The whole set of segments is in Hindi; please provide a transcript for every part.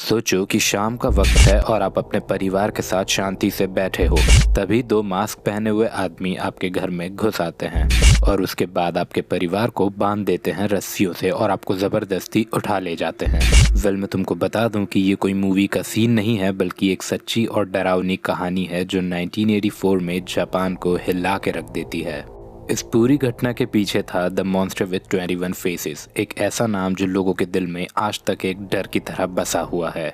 सोचो कि शाम का वक्त है और आप अपने परिवार के साथ शांति से बैठे हो। तभी दो मास्क पहने हुए आदमी आपके घर में घुस आते हैं और उसके बाद आपके परिवार को बांध देते हैं रस्सियों से और आपको ज़बरदस्ती उठा ले जाते हैं। मैं तुमको बता दूं कि ये कोई मूवी का सीन नहीं है, बल्कि एक सच्ची और डरावनी कहानी है जो 1984 में जापान को हिला के रख देती है। इस पूरी घटना के पीछे था द मॉन्स्टर विद 21 फेसेस, एक ऐसा नाम जो लोगों के दिल में आज तक एक डर की तरह बसा हुआ है।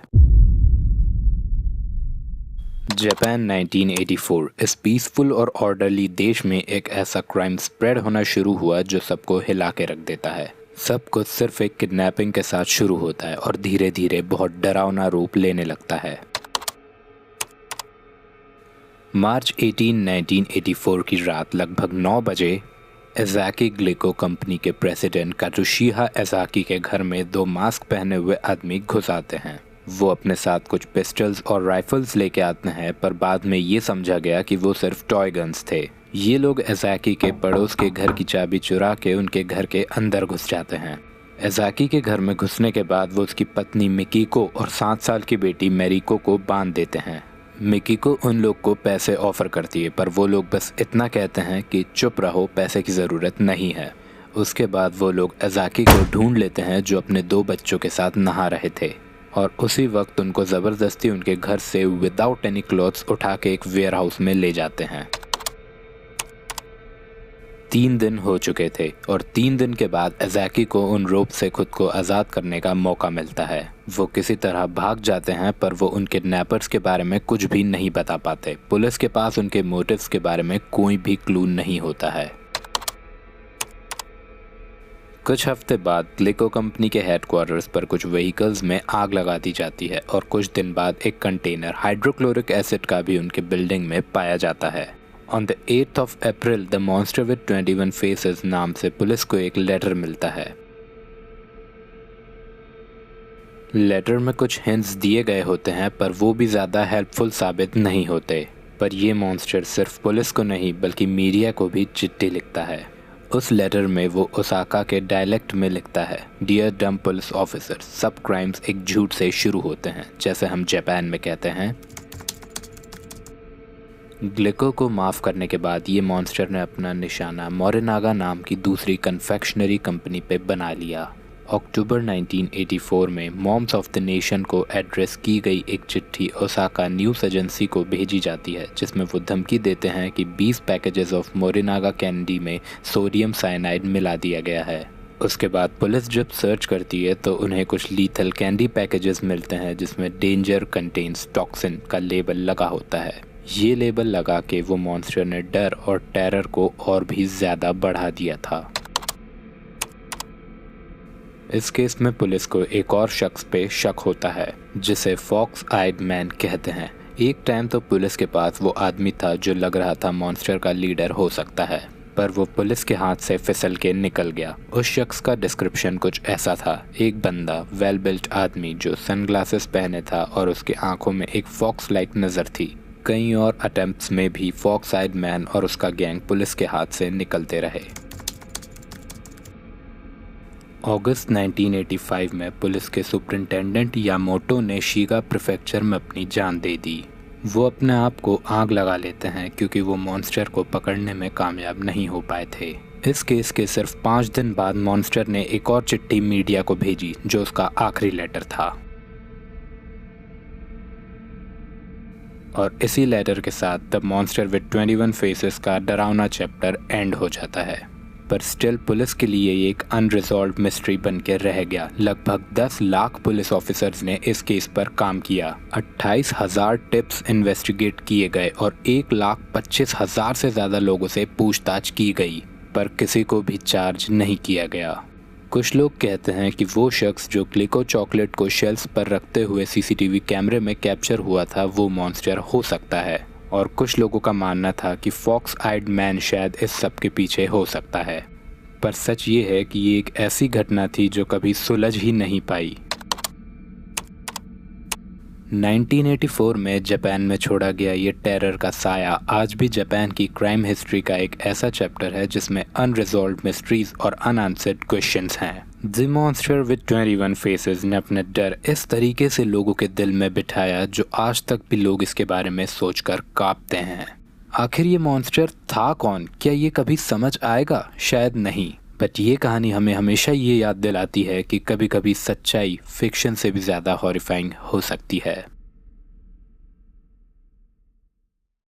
जापान 1984 इस पीसफुल और ऑर्डरली देश में एक ऐसा क्राइम स्प्रेड होना शुरू हुआ जो सबको हिला के रख देता है। सब कुछ सिर्फ एक किडनैपिंग के साथ शुरू होता है और धीरे धीरे बहुत डरावना रूप लेने लगता है। मार्च 18, 1984 की रात लगभग 9 बजे एज़ाकी ग्लिको कंपनी के प्रेसिडेंट कातुशिहा एज़ाकी के घर में दो मास्क पहने हुए आदमी घुस आते हैं। वो अपने साथ कुछ पिस्टल्स और राइफल्स लेके आते हैं, पर बाद में ये समझा गया कि वो सिर्फ टॉय गन्स थे। ये लोग एज़ाकी के पड़ोस के घर की चाबी चुरा के उनके घर के अंदर घुस जाते हैं। एज़ाकी के घर में घुसने के बाद वो उसकी पत्नी मिकीको और 7 साल की बेटी मेरिको को बांध देते हैं। मिकीको उन लोग को पैसे ऑफर करती है, पर वो लोग बस इतना कहते हैं कि चुप रहो, पैसे की ज़रूरत नहीं है। उसके बाद वो लोग एज़ाकी को ढूंढ लेते हैं जो अपने 2 बच्चों के साथ नहा रहे थे, और उसी वक्त उनको ज़बरदस्ती उनके घर से विदाउट एनी क्लॉथ्स उठा के एक वेयर हाउस में ले जाते हैं। 3 दिन हो चुके थे और 3 दिन के बाद एज़ाकी को उन रोप से खुद को आज़ाद करने का मौका मिलता है। वो किसी तरह भाग जाते हैं, पर वो उन किडनैपर्स के बारे में कुछ भी नहीं बता पाते। पुलिस के पास उनके मोटिव्स के बारे में कोई भी क्लू नहीं होता है। कुछ हफ्ते बाद ग्लिको कंपनी के हेडक्वार्टर्स पर कुछ व्हीकल्स में आग लगा दी जाती है और कुछ दिन बाद एक कंटेनर हाइड्रोक्लोरिक एसिड का भी उनके बिल्डिंग में पाया जाता है। On the 8th of April, The Monster with 21 Faces नाम से पुलिस को एक लेटर मिलता है। लेटर में कुछ हिंट्स दिए गए होते हैं, पर वो भी ज़्यादा हेल्पफुल साबित नहीं होते। पर ये मॉन्स्टर सिर्फ पुलिस को नहीं बल्कि मीडिया को भी चिट्ठी लिखता है। उस लेटर में वो ओसाका के डायलेक्ट में लिखता है, डियर डम पुलिस ऑफिसर, सब क्राइम्स एक झूठ से शुरू होते हैं, जैसे हम जापान में कहते हैं। ग्लिको को माफ़ करने के बाद ये मॉन्स्टर ने अपना निशाना मोरिनागा नाम की दूसरी कन्फेक्शनरी कंपनी पे बना लिया। अक्टूबर 1984 में मॉम्स ऑफ द नेशन को एड्रेस की गई एक चिट्ठी ओसाका न्यूज़ एजेंसी को भेजी जाती है, जिसमें वो धमकी देते हैं कि 20 पैकेजेस ऑफ मोरिनागा कैंडी में सोडियम साइनाइड मिला दिया गया है। उसके बाद पुलिस जब सर्च करती है तो उन्हें कुछ लीथल कैंडी पैकेजेस मिलते हैं जिसमें डेंजर कंटेन्स टॉक्सिन का लेबल लगा होता है। ये लेबल लगा के वो मॉन्स्टर ने डर और टेरर को और भी ज़्यादा बढ़ा दिया था। इस केस में पुलिस को एक और शख्स पे शक होता है जिसे फॉक्स आइड मैन कहते हैं। एक टाइम तो पुलिस के पास वो आदमी था जो लग रहा था मॉन्स्टर का लीडर हो सकता है, पर वो पुलिस के हाथ से फिसल के निकल गया। उस शख्स का डिस्क्रिप्शन कुछ ऐसा था, एक बंदा, वेल बिल्ट आदमी जो सनग्लासेस पहने था और उसके आंखों में एक फॉक्स लाइक नज़र थी। कई और अटेम्प्ट्स में भी फॉक्स आइड मैन और उसका गैंग पुलिस के हाथ से निकलते रहे। अगस्त 1985 में पुलिस के सुपरिंटेंडेंट यामोटो ने शिगा प्रीफेक्चर में अपनी जान दे दी। वो अपने आप को आग लगा लेते हैं क्योंकि वो मॉन्स्टर को pकड़ने में कामयाब नहीं हो पाए थे। इस केस के सिर्फ 5 दिन बाद मॉन्स्टर ने एक और चिट्ठी मीडिया को भेजी जो उसका आखिरी लेटर था, और इसी लेटर के साथ द मॉन्स्टर विद 21 फेसेस का डरावना चैप्टर एंड हो जाता है। पर स्टिल पुलिस के लिए ये एक अनरिजॉल्व मिस्ट्री बन के रह गया। लगभग 10 लाख पुलिस ऑफिसर्स ने इस केस पर काम किया। 28,000 टिप्स इन्वेस्टिगेट किए गए और 1,25,000 से ज़्यादा लोगों से पूछताछ की गई, पर किसी को भी चार्ज नहीं किया गया। कुछ लोग कहते हैं कि वो शख्स जो ग्लिको चॉकलेट को शेल्फ्स पर रखते हुए सीसीटीवी कैमरे में कैप्चर हुआ था वो मॉन्स्टर हो सकता है, और कुछ लोगों का मानना था कि फॉक्स आइड मैन शायद इस सब के पीछे हो सकता है। पर सच ये है कि ये एक ऐसी घटना थी जो कभी सुलझ ही नहीं पाई। 1984 में जापान में छोड़ा गया ये टेरर का साया आज भी जापान की क्राइम हिस्ट्री का एक ऐसा चैप्टर है जिसमें अनरिजॉल्व्ड मिस्ट्रीज और अनआंसर्ड क्वेश्चंस हैं। द मॉन्स्टर विद 21 फेसेस ने अपने डर इस तरीके से लोगों के दिल में बिठाया जो आज तक भी लोग इसके बारे में सोचकर कांपते हैं। आखिर ये मॉन्स्टर था कौन? क्या ये कभी समझ आएगा? शायद नहीं, बट ये कहानी हमें हमेशा ये याद दिलाती है कि कभी कभी सच्चाई फिक्शन से भी ज़्यादा हॉरिफाइंग हो सकती है।